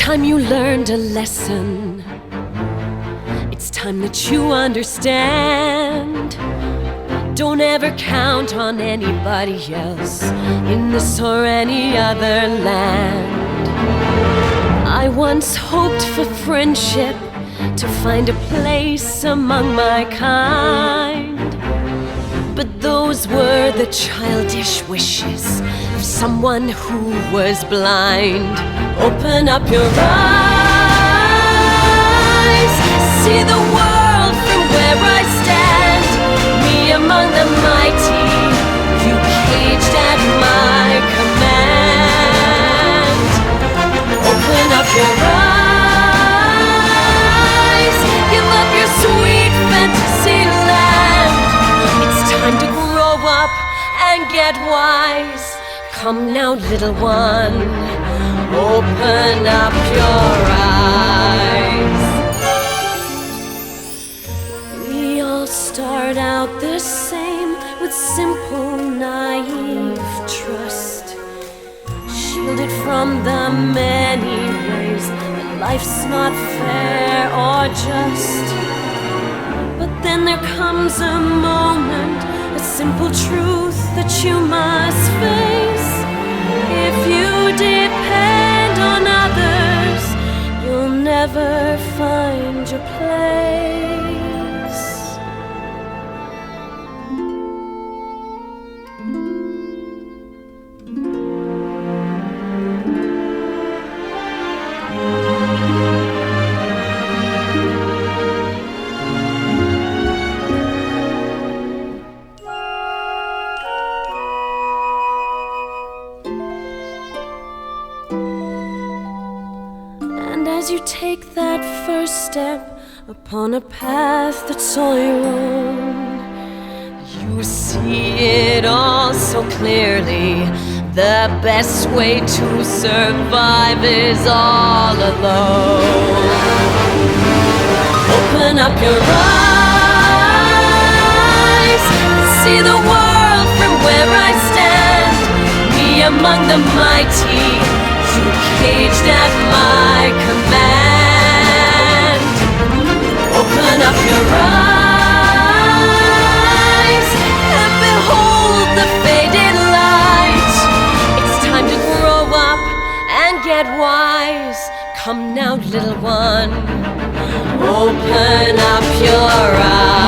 time you learned a lesson. It's time that you understand. Don't ever count on anybody else in this or any other land. I once hoped for friendship, to find a place among my kind. But those were the childish wishes of someone who was blind. Open up your eyes, see the world from where I stand. Me among the mighty, you caged at my command. Open up your eyes, give up your sweet fantasy land. It's time to grow up and get wise. Come now, little one, open up your eyes. We all start out the same, with simple, naive trust, shielded from the many ways that life's not fair or just. But then there comes a moment, a simple truth that you must face. If you depend on others, you'll never find your place. As you take that first step upon a path that's all your own, you see it all so clearly. The best way to survive is all alone. Open up your eyes, see the world from where I stand. Me among the mighty, you caged at my command. Open up your eyes and behold the faded light. It's time to grow up and get wise. Come now, little one, open up your eyes.